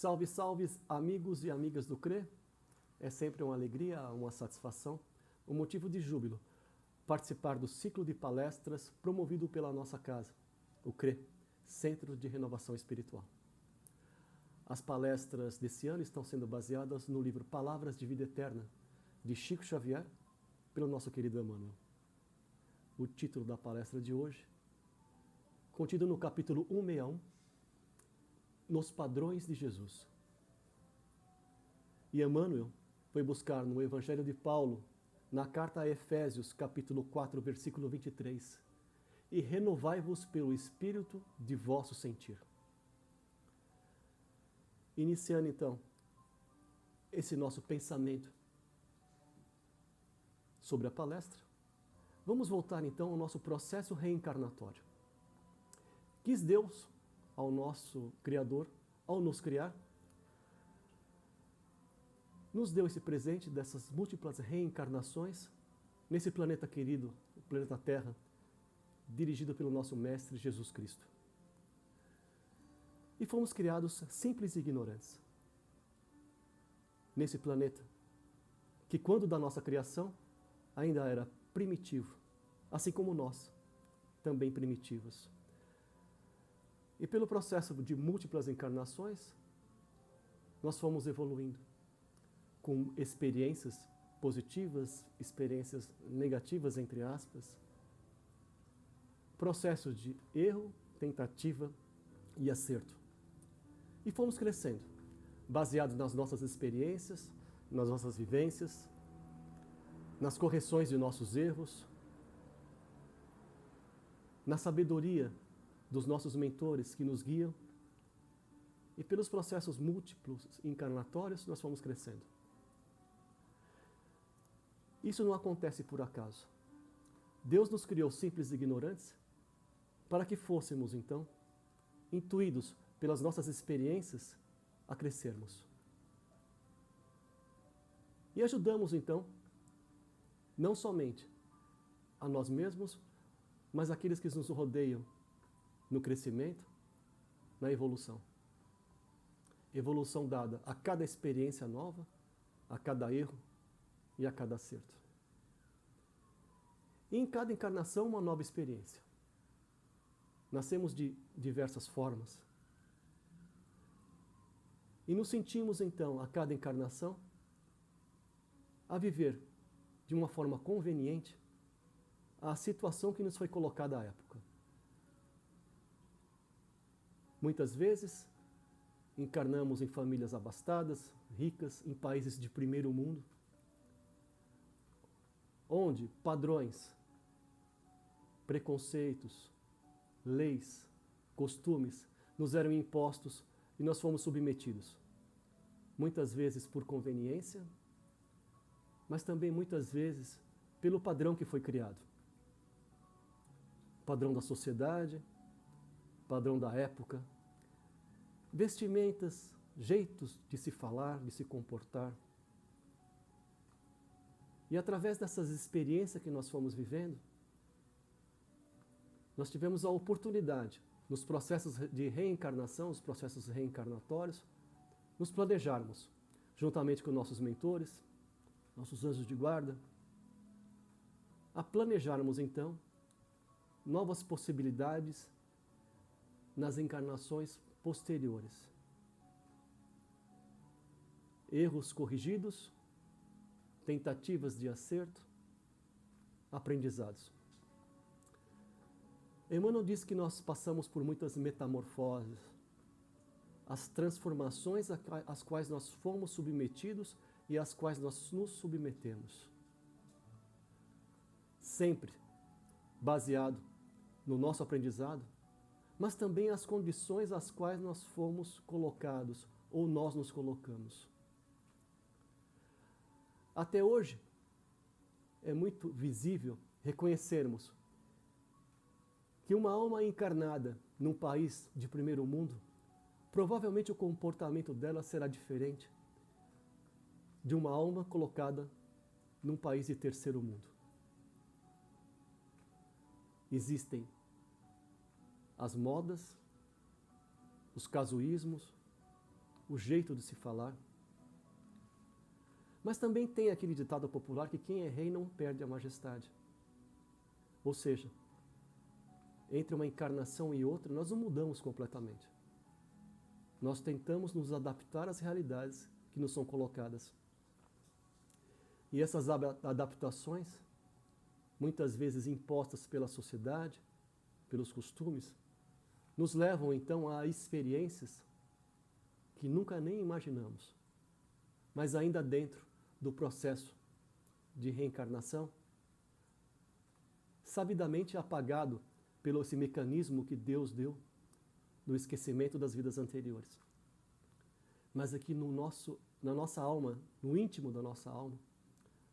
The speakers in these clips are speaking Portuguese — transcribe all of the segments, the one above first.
Salve, salve, amigos e amigas do CRE. É sempre uma alegria, uma satisfação, um motivo de júbilo participar do ciclo de palestras promovido pela nossa casa, o CRE, Centro de Renovação Espiritual. As palestras desse ano estão sendo baseadas no livro Palavras de Vida Eterna, de Chico Xavier, pelo nosso querido Emmanuel. O título da palestra de hoje, contido no capítulo 161, Nos Padrões de Jesus. E Emmanuel foi buscar no Evangelho de Paulo, na carta a Efésios, capítulo 4, versículo 23, e renovai-vos pelo Espírito de vosso sentir. Iniciando então esse nosso pensamento sobre a palestra, vamos voltar então ao nosso processo reencarnatório. Quis Deus, ao nosso Criador, ao nos criar, nos deu esse presente dessas múltiplas reencarnações nesse planeta querido, o planeta Terra, dirigido pelo nosso Mestre Jesus Cristo. E fomos criados simples e ignorantes. Nesse planeta, que quando da nossa criação, ainda era primitivo, assim como nós, também primitivos. E pelo processo de múltiplas encarnações, nós fomos evoluindo, com experiências positivas, experiências negativas, entre aspas, processo de erro, tentativa e acerto. E fomos crescendo, baseados nas nossas experiências, nas nossas vivências, nas correções de nossos erros, na sabedoria dos nossos mentores que nos guiam, e pelos processos múltiplos encarnatórios nós fomos crescendo. Isso não acontece por acaso. Deus nos criou simples e ignorantes para que fôssemos, então, intuídos pelas nossas experiências a crescermos. E ajudamos, então, não somente a nós mesmos, mas aqueles que nos rodeiam no crescimento, na evolução. Evolução dada a cada experiência nova, a cada erro e a cada acerto. E em cada encarnação, uma nova experiência. Nascemos de diversas formas. E nos sentimos, então, a cada encarnação, a viver de uma forma conveniente a situação que nos foi colocada à época. Muitas vezes, encarnamos em famílias abastadas, ricas, em países de primeiro mundo, onde padrões, preconceitos, leis, costumes nos eram impostos e nós fomos submetidos. Muitas vezes por conveniência, mas também muitas vezes pelo padrão que foi criado. Padrão da sociedade, padrão da época, vestimentas, jeitos de se falar, de se comportar. E através dessas experiências que nós fomos vivendo, nós tivemos a oportunidade, nos processos de reencarnação, os processos reencarnatórios, nos planejarmos, juntamente com nossos mentores, nossos anjos de guarda, a planejarmos então novas possibilidades nas encarnações posteriores. Erros corrigidos, tentativas de acerto, aprendizados. Emmanuel diz que nós passamos por muitas metamorfoses, as transformações às quais nós fomos submetidos e às quais nós nos submetemos. Sempre baseado no nosso aprendizado, mas também as condições às quais nós fomos colocados ou nós nos colocamos. Até hoje, é muito visível reconhecermos que uma alma encarnada num país de primeiro mundo, provavelmente o comportamento dela será diferente de uma alma colocada num país de terceiro mundo. Existem as modas, os casuísmos, o jeito de se falar. Mas também tem aquele ditado popular que quem é rei não perde a majestade. Ou seja, entre uma encarnação e outra, nós não mudamos completamente. Nós tentamos nos adaptar às realidades que nos são colocadas. E essas adaptações, muitas vezes impostas pela sociedade, pelos costumes, nos levam então a experiências que nunca nem imaginamos, mas ainda dentro do processo de reencarnação, sabidamente apagado pelo esse mecanismo que Deus deu do esquecimento das vidas anteriores. Mas aqui na nossa alma, no íntimo da nossa alma,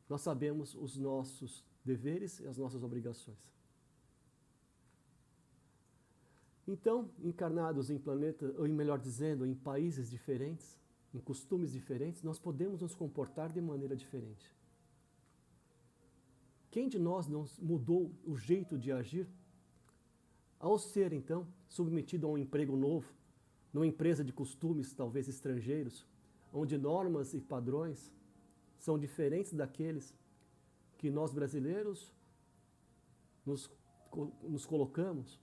nós sabemos os nossos deveres e as nossas obrigações. Então, encarnados em planetas, ou melhor dizendo, em países diferentes, em costumes diferentes, nós podemos nos comportar de maneira diferente. Quem de nós não mudou o jeito de agir ao ser, então, submetido a um emprego novo, numa empresa de costumes, talvez estrangeiros, onde normas e padrões são diferentes daqueles que nós brasileiros nos colocamos?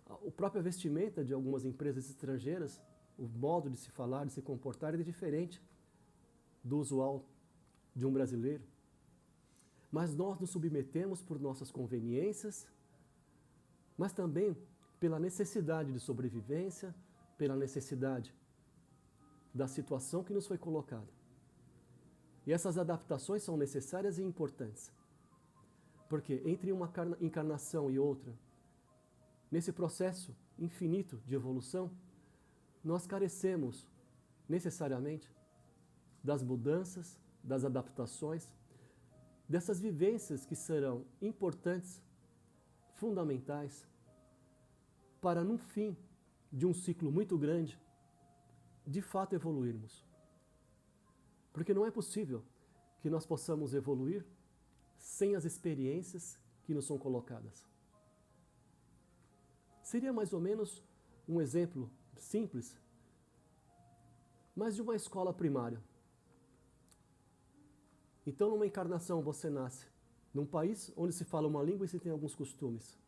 A própria vestimenta de algumas empresas estrangeiras, o modo de se falar, de se comportar é diferente do usual de um brasileiro. Mas nós nos submetemos por nossas conveniências, mas também pela necessidade de sobrevivência, pela necessidade da situação que nos foi colocada. E essas adaptações são necessárias e importantes. Porque entre uma encarnação e outra, nesse processo infinito de evolução, nós carecemos necessariamente das mudanças, das adaptações, dessas vivências que serão importantes, fundamentais, para no fim de um ciclo muito grande, de fato evoluirmos. Porque não é possível que nós possamos evoluir sem as experiências que nos são colocadas. Seria mais ou menos um exemplo simples, mas de uma escola primária. Então, numa encarnação, você nasce num país onde se fala uma língua e se tem alguns costumes.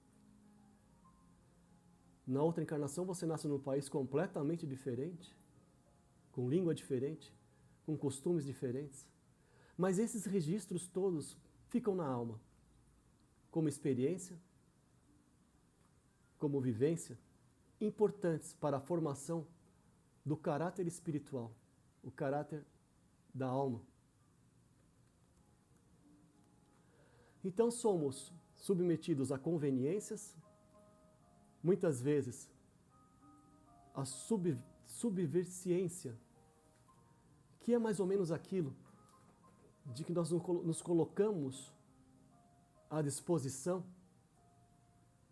Na outra encarnação, você nasce num país completamente diferente, com língua diferente, com costumes diferentes. Mas esses registros todos ficam na alma, como experiência, como vivência, importantes para a formação do caráter espiritual, o caráter da alma. Então somos submetidos a conveniências, muitas vezes a subversiência, que é mais ou menos aquilo de que nós nos colocamos à disposição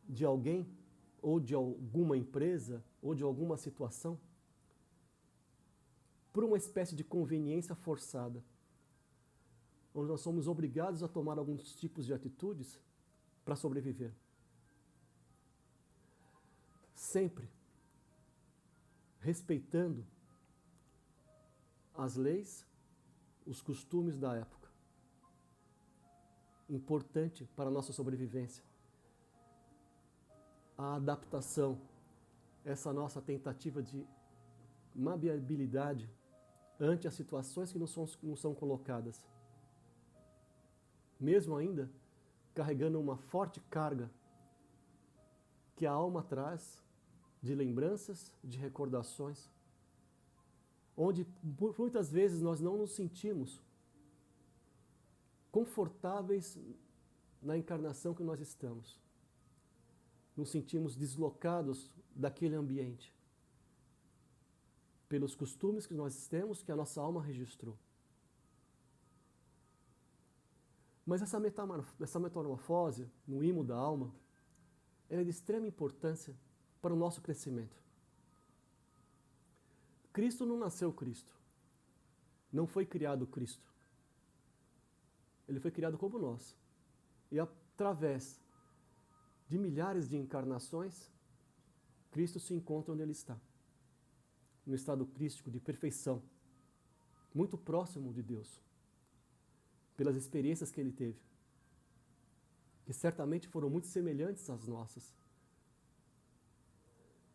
de alguém, ou de alguma empresa, ou de alguma situação, por uma espécie de conveniência forçada, onde nós somos obrigados a tomar alguns tipos de atitudes para sobreviver. Sempre respeitando as leis, os costumes da época. Importante para a nossa sobrevivência. A adaptação, essa nossa tentativa de maleabilidade ante as situações que nos são colocadas. Mesmo ainda carregando uma forte carga que a alma traz de lembranças, de recordações, onde muitas vezes nós não nos sentimos confortáveis na encarnação que nós estamos. Nos sentimos deslocados daquele ambiente, pelos costumes que nós temos, que a nossa alma registrou. Mas essa metamorfose no imo da alma, ela é de extrema importância para o nosso crescimento. Cristo não nasceu Cristo. Não foi criado Cristo. Ele foi criado como nós. E através de milhares de encarnações, Cristo se encontra onde Ele está. no estado crístico de perfeição, muito próximo de Deus, pelas experiências que ele teve, que certamente foram muito semelhantes às nossas.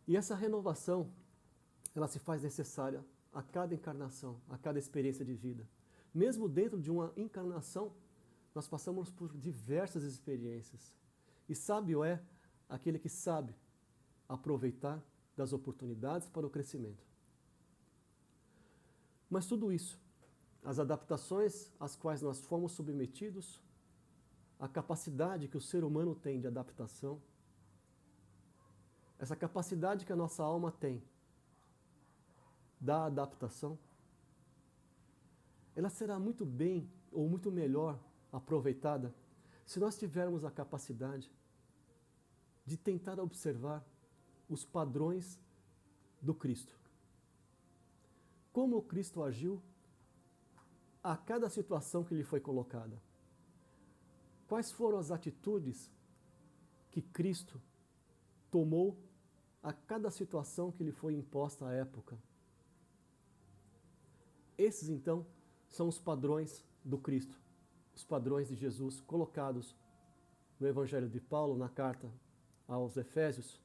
E essa renovação, ela se faz necessária a cada encarnação, a cada experiência de vida. Mesmo dentro de uma encarnação, nós passamos por diversas experiências. E sábio é aquele que sabe aproveitar das oportunidades para o crescimento. Mas tudo isso, as adaptações às quais nós fomos submetidos, a capacidade que o ser humano tem de adaptação, essa capacidade que a nossa alma tem da adaptação, ela será muito bem ou muito melhor aproveitada se nós tivermos a capacidade de tentar observar os padrões do Cristo. Como o Cristo agiu a cada situação que lhe foi colocada. Quais foram as atitudes que Cristo tomou a cada situação que lhe foi imposta à época. Esses, então, são os padrões do Cristo, os padrões de Jesus colocados no Evangelho de Paulo, na carta aos Efésios,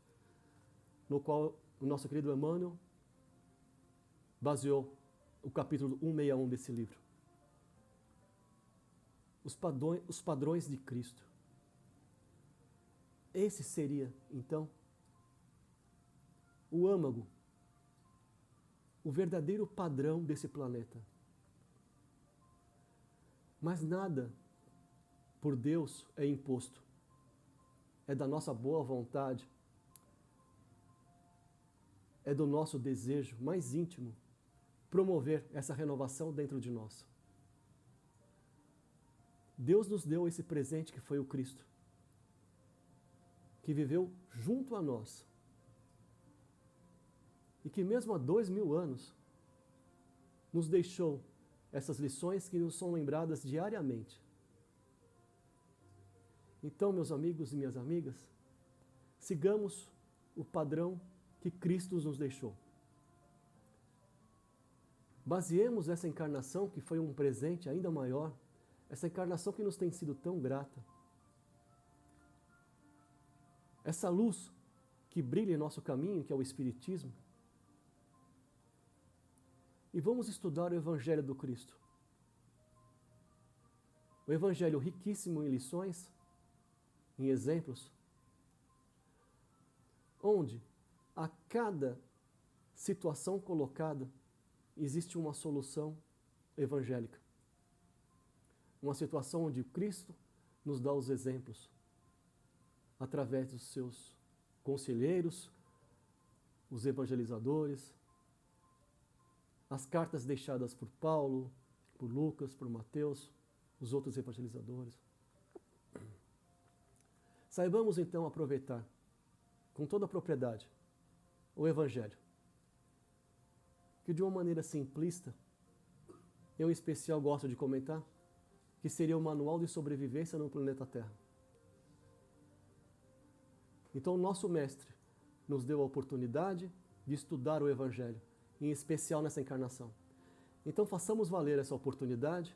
no qual o nosso querido Emmanuel baseou o capítulo 161 desse livro. Os padrões de Cristo. Esse seria, então, o âmago, o verdadeiro padrão desse planeta. Mas nada por Deus é imposto. É da nossa boa vontade, é do nosso desejo mais íntimo promover essa renovação dentro de nós. Deus nos deu esse presente que foi o Cristo, que viveu junto a nós e que mesmo há 2000 anos nos deixou essas lições que nos são lembradas diariamente. Então, meus amigos e minhas amigas, sigamos o padrão que Cristo nos deixou. Baseemos essa encarnação, que foi um presente ainda maior, essa encarnação que nos tem sido tão grata, essa luz que brilha em nosso caminho, que é o Espiritismo, e vamos estudar o Evangelho do Cristo. O Evangelho riquíssimo em lições, em exemplos, onde a cada situação colocada existe uma solução evangélica. Uma situação onde Cristo nos dá os exemplos, através dos seus conselheiros, os evangelizadores, as cartas deixadas por Paulo, por Lucas, por Mateus, os outros evangelizadores. Saibamos então aproveitar, com toda a propriedade, o Evangelho, que de uma maneira simplista, eu em especial gosto de comentar, que seria o manual de sobrevivência no planeta Terra. Então o nosso mestre nos deu a oportunidade de estudar o Evangelho, em especial nessa encarnação. Então façamos valer essa oportunidade,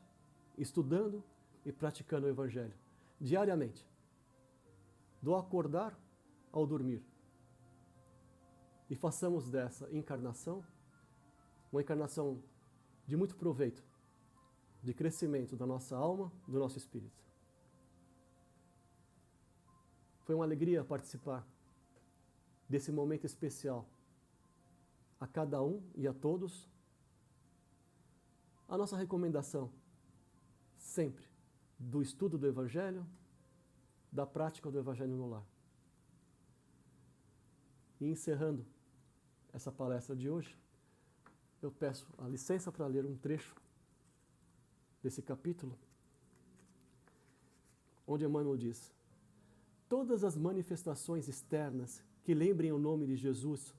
estudando e praticando o Evangelho, diariamente, do acordar ao dormir. E façamos dessa encarnação uma encarnação de muito proveito, de crescimento da nossa alma, do nosso espírito. Foi uma alegria participar desse momento especial. A cada um e a todos, a nossa recomendação, sempre, do estudo do Evangelho, da prática do Evangelho no lar. E encerrando essa palestra de hoje, eu peço a licença para ler um trecho desse capítulo, onde Emmanuel diz: todas as manifestações externas que lembrem o nome de Jesus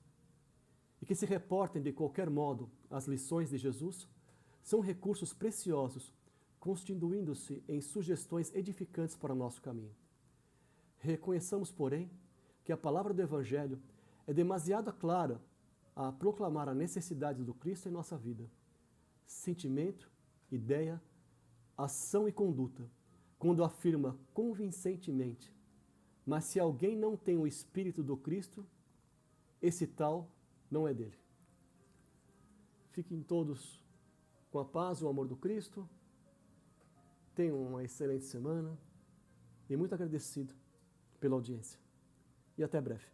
e que se reportem de qualquer modo às lições de Jesus são recursos preciosos, constituindo-se em sugestões edificantes para o nosso caminho. Reconheçamos, porém, que a palavra do Evangelho é demasiado clara a proclamar a necessidade do Cristo em nossa vida. Sentimento, ideia, ação e conduta, quando afirma convincentemente: mas se alguém não tem o Espírito do Cristo, esse tal não é dele. Fiquem todos com a paz e o amor do Cristo. Tenham uma excelente semana e muito agradecido pela audiência. E até breve.